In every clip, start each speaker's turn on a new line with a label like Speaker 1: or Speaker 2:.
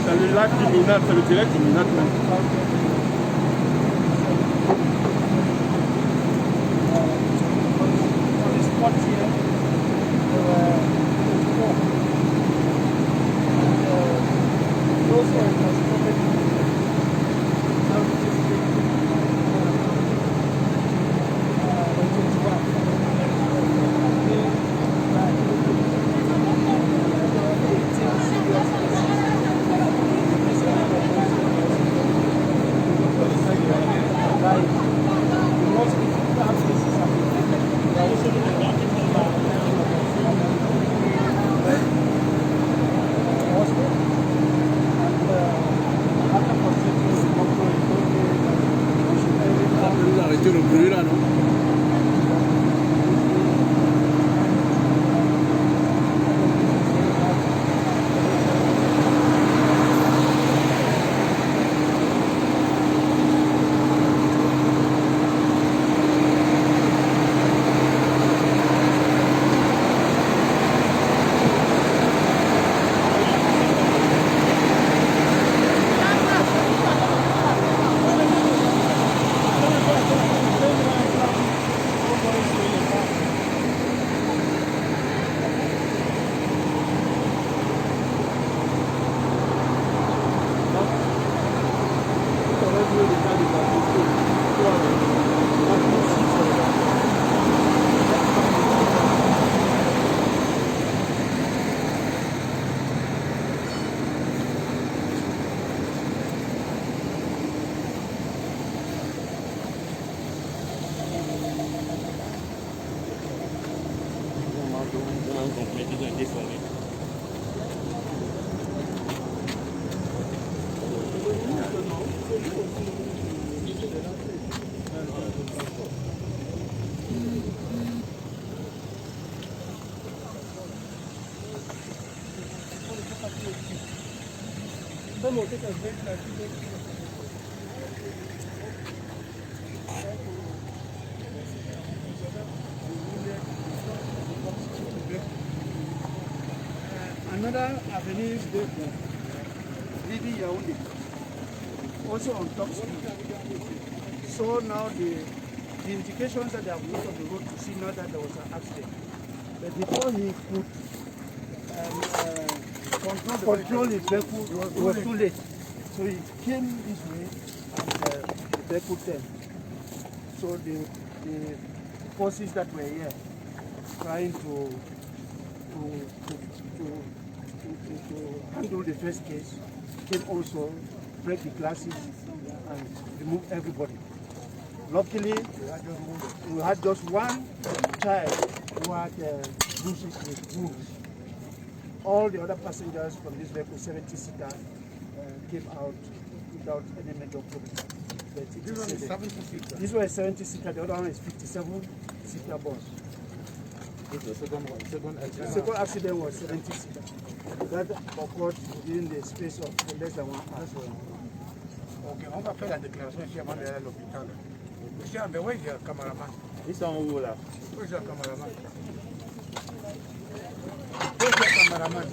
Speaker 1: C'est le lac du Minat, c'est le direct du Minat même.
Speaker 2: Another avenue is there, leading Yaoundé, also on top speed. So now the indications that they have put on the road to see now that there was an accident. But before he could control his vehicle, it was too late. So he came this way and the vehicle turned. So the forces that were here trying to handle the first case came also, break the glasses and remove everybody. Luckily, we had just one child who had bruises with wounds. All the other passengers from this vehicle, 70-seater, came out without any major problem. This was a 70-seater? This was a 70-seater, the other one is 57-seater bus. The second accident was 70-seater. That occurred within the space of less than 1 hour.
Speaker 3: Ok, on va faire la déclaration ici avant d'aller à l'hôpital. Monsieur Ambe, où est le cameraman?
Speaker 1: Ils sont où là?
Speaker 3: Où est le cameraman? Où est le cameraman?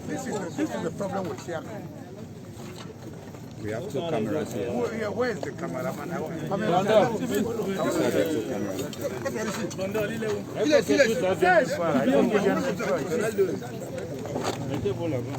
Speaker 3: This is the problem with Siaka.
Speaker 4: We have two cameras here.
Speaker 3: Where is the cameraman?
Speaker 1: Mettez-vous là-bas.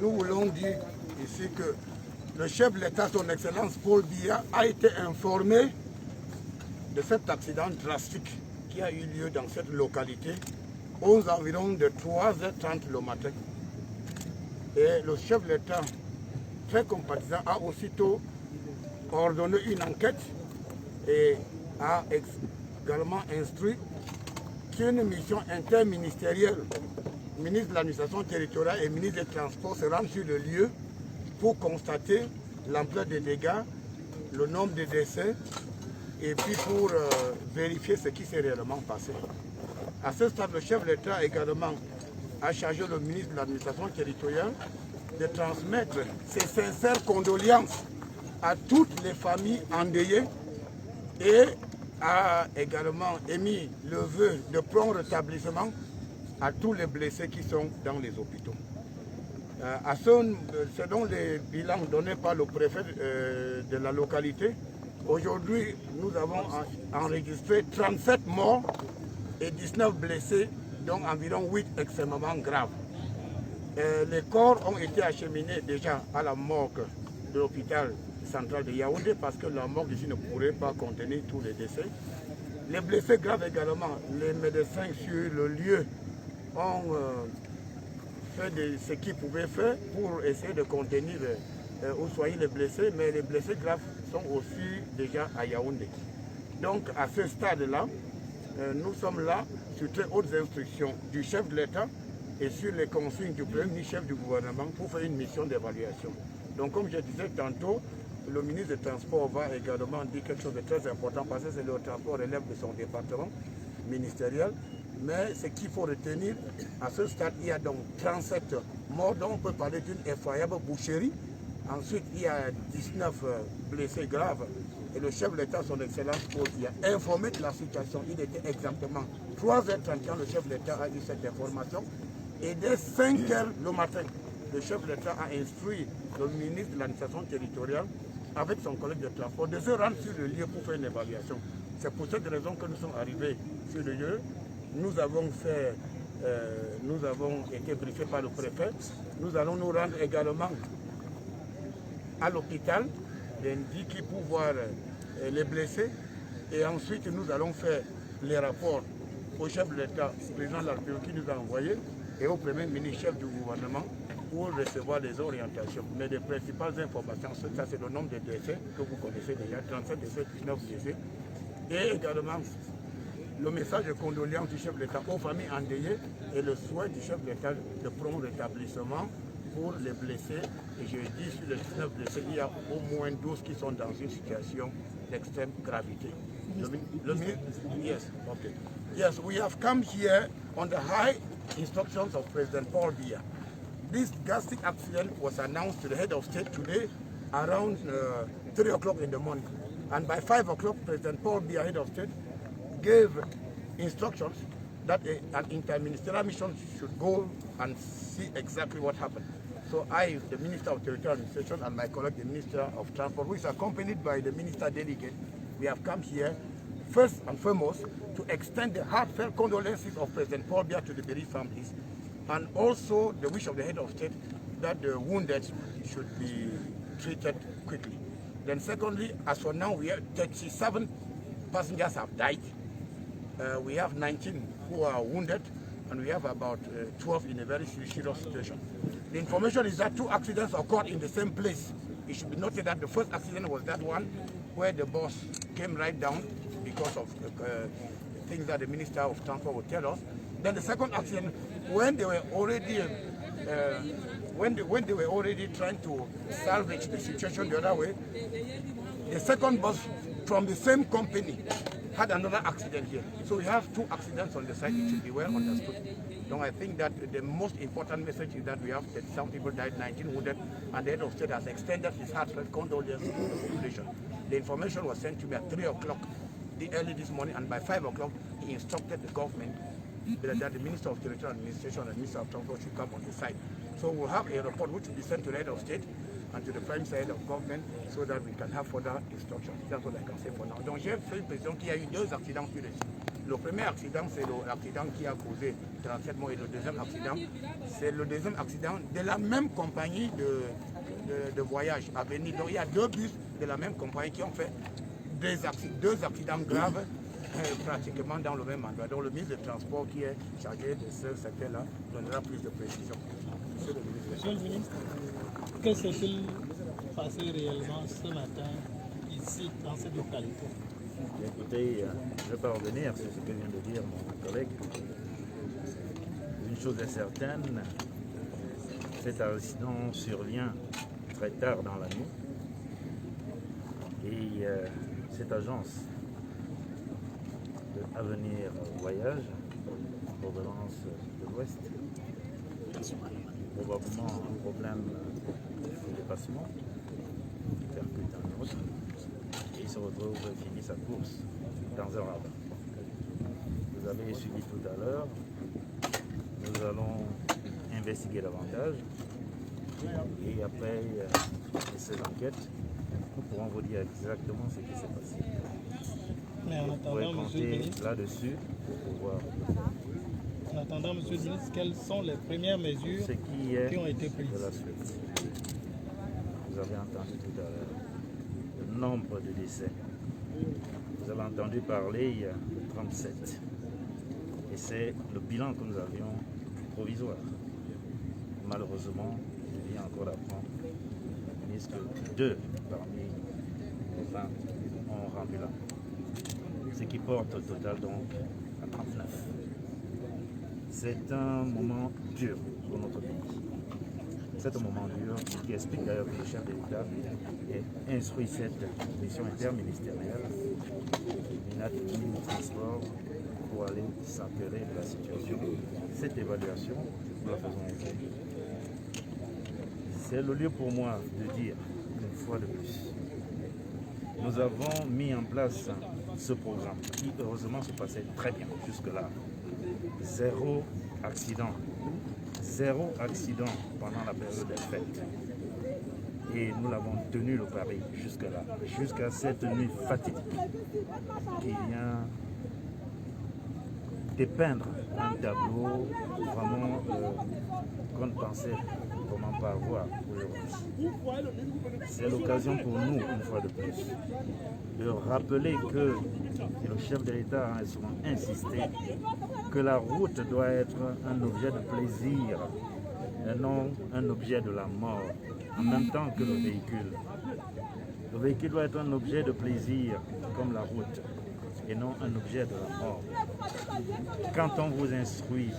Speaker 3: nous voulons dire ici que le chef de l'État, son Excellence Paul Biya, a été informé de cet accident drastique qui a eu lieu dans cette localité aux environs de 3h30 le matin. Et le chef de l'État, très compatissant, a aussitôt ordonné une enquête et a également instruit qu'une mission interministérielle, ministre de l'administration territoriale et ministre des Transports, se rendent sur le lieu pour constater l'ampleur des dégâts, le nombre de décès et puis pour vérifier ce qui s'est réellement passé. À ce stade, le chef de l'État également a chargé le ministre de l'administration territoriale de transmettre ses sincères condoléances à toutes les familles endeuillées et a également émis le vœu de prompt rétablissement à tous les blessés qui sont dans les hôpitaux. Selon les bilans donnés par le préfet de la localité, aujourd'hui nous avons enregistré 37 morts et 19 blessés, dont environ 8 extrêmement graves. Les corps ont été acheminés déjà à la morgue de l'hôpital central de Yaoundé parce que la morgue ici ne pourrait pas contenir tous les décès. Les blessés graves également, les médecins sur le lieu ont fait ce qu'ils pouvaient faire pour essayer de contenir ou soigner les blessés, mais les blessés graves sont aussi déjà à Yaoundé. Donc à ce stade-là, nous sommes là sur très hautes instructions du chef de l'État et sur les consignes du premier ministre chef du gouvernement pour faire une mission d'évaluation. Donc comme je disais tantôt, le ministre des Transports va également dire quelque chose de très important parce que c'est le transport relève de son département ministériel. Mais ce qu'il faut retenir, à ce stade, il y a donc 37 morts, dont on peut parler d'une effroyable boucherie. Ensuite, il y a 19 blessés graves. Et le chef de l'État, son Excellence Paul Biya, a informé de la situation. Il était exactement 3h30 quand le chef de l'État a eu cette information. Et dès 5h le matin, le chef de l'État a instruit le ministre de l'administration territoriale avec son collègue de transport de se rendre sur le lieu pour faire une évaluation. C'est pour cette raison que nous sommes arrivés sur le lieu. Nous avons été briefés par le préfet. Nous allons nous rendre également à l'hôpital d'Indiki pour voir les blessés. Et ensuite, nous allons faire les rapports au chef de l'État, président de la République qui nous a envoyés, et au premier ministre chef du gouvernement pour recevoir les orientations. Mais les principales informations, ça c'est le nombre de décès que vous connaissez déjà, 37 décès, 19 décès. Et également le message de condoléances du chef de l'État aux familles endeuillées et le souhait du chef de l'État de prompt rétablissement pour les blessés. Et je dis sur les 19 blessés, il y a au moins 12 qui sont dans une situation d'extrême gravité. Yes, okay. Yes, we have come here on the high instructions of President Paul Biya. This drastic accident was announced to the head of state today around 3 o'clock in the morning. And by 5 o'clock, President Paul Biya, head of state, gave instructions that an interministerial mission should go and see exactly what happened. So I, the Minister of Territorial Administration, and my colleague, the Minister of Transport, who is accompanied by the Minister Delegate, we have come here first and foremost to extend the heartfelt condolences of President Paul Biya to the bereaved families, and also the wish of the head of state that the wounded should be treated quickly. Then secondly, as for now, we have 37 passengers have died. We have 19 who are wounded, and we have about 12 in a very serious situation. The information is that 2 accidents occurred in the same place. It should be noted that the first accident was that one where the bus came right down because of things that the Minister of Transport will tell us. Then the second accident, when they were already when they were already trying to salvage the situation the other way, the second bus from the same company had another accident here. So we have 2 accidents on the site. It should be well understood. So I think that the most important message is that we have that some people died, 19 wounded, and the head of state has extended his heartfelt condolences to the population. The information was sent to me at 3 o'clock early this morning, and by 5 o'clock he instructed the government that the Minister of Territorial Administration and Minister of Transport should come on the site. So we'll have a report which will be sent to the head of state and to the prime side of government so that we can have further instructions. That's what I can say for now. Donc j'ai fait l'impression qu'il y a eu 2 accidents sur le site. Le premier accident, c'est l'accident qui a causé 37 morts et le deuxième accident, c'est le deuxième accident de la même compagnie de voyage à venir. Donc il y a deux bus de la même compagnie qui ont fait deux accidents graves pratiquement dans le même endroit. Donc le ministre des Transports qui est chargé de ce secteur-là donnera plus de précision.
Speaker 5: Monsieur le ministre, que s'est-il passé réellement ce matin ici dans cette localité?
Speaker 6: Écoutez, je ne vais pas revenir sur ce que vient de dire mon collègue. Une chose est certaine, cet accident survient très tard dans la nuit et cette agence de Avenir Voyage, provenance de l'Ouest, probablement un problème de dépassement, percute un autre, et il se retrouve finit sa course dans un ravin. Vous avez suivi tout à l'heure, nous allons investiguer davantage et après ces enquêtes, nous pourrons vous dire exactement ce qui s'est passé.
Speaker 5: Mais en
Speaker 6: Vous pouvez
Speaker 5: attendant, monsieur le
Speaker 6: compter
Speaker 5: ministre,
Speaker 6: là-dessus pour pouvoir
Speaker 5: monsieur le ministre, quelles sont les premières mesures
Speaker 6: ce qui est
Speaker 5: qui ont été prises?
Speaker 6: de la suite. Vous avez entendu tout à l'heure le nombre de décès. Vous avez entendu parler il y a 37. Et c'est le bilan que nous avions provisoire. Malheureusement, je viens encore d'apprendre, ministre, que 2 parmi les 20 ont rendu là. Ce qui porte au total donc à 39. C'est un moment dur pour notre pays. C'est un moment dur qui explique d'ailleurs que le chef de l'État ait instruit cette mission interministérielle, Minat Transport, pour aller s'enquérir de la situation. Cette évaluation, nous la faisons aujourd'hui. C'est le lieu pour moi de dire, une fois de plus, nous avons mis en place ce programme qui heureusement se passait très bien jusque-là. Zéro accident pendant la période des fêtes. Et nous l'avons tenu le pari jusque-là, jusqu'à cette nuit fatidique qui vient dépeindre un tableau vraiment qu'on ne pensait vraiment pas voir aujourd'hui. C'est l'occasion pour nous, une fois de plus, de rappeler que, et le chef de l'État a souvent insisté, que la route doit être un objet de plaisir et non un objet de la mort, en même temps que le véhicule. Le véhicule doit être un objet de plaisir, comme la route, et non un objet de la mort. Quand on vous instruit,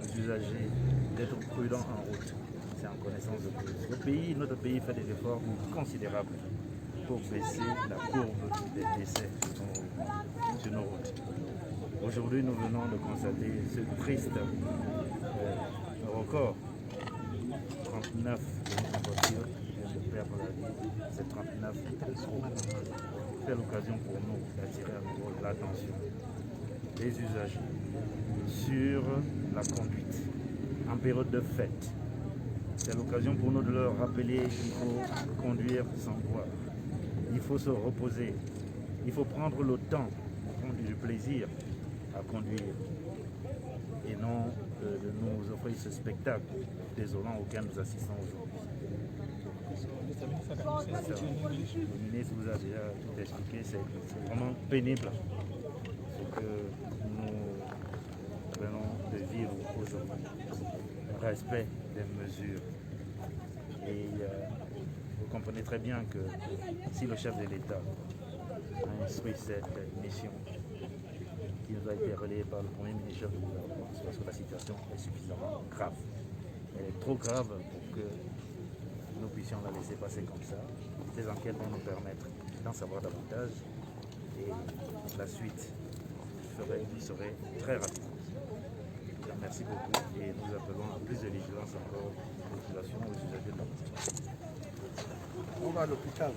Speaker 6: les usagers, d'être prudents en route, c'est en connaissance de cause. Notre pays fait des efforts considérables pour baisser la courbe des décès sur nos routes. Aujourd'hui, nous venons de constater ce triste record. 39 voitures viennent de perdre la vie. C'est 39 C'est l'occasion pour nous d'attirer à nouveau l'attention des usagers sur la conduite en période de fête. C'est l'occasion pour nous de leur rappeler qu'il faut conduire sans boire. Il faut se reposer. Il faut prendre le temps, prendre du plaisir à conduire et non de nous offrir ce spectacle désolant auquel nous assistons aujourd'hui. Le ministre vous a déjà tout expliqué, c'est vraiment pénible ce que nous venons de vivre aujourd'hui. Le respect des mesures. Et vous comprenez très bien que si le chef de l'État a instruit cette mission qui nous a été relayée par le Premier ministre du gouvernement, c'est parce que la situation est suffisamment grave. Elle est trop grave pour que nous puissions la laisser passer comme ça. Ces enquêtes vont nous permettre d'en savoir davantage et la suite serait très rapide. Merci beaucoup et nous appelons à plus de vigilance encore aux populations et aux usagers de la route.
Speaker 2: On va à l'hôpital.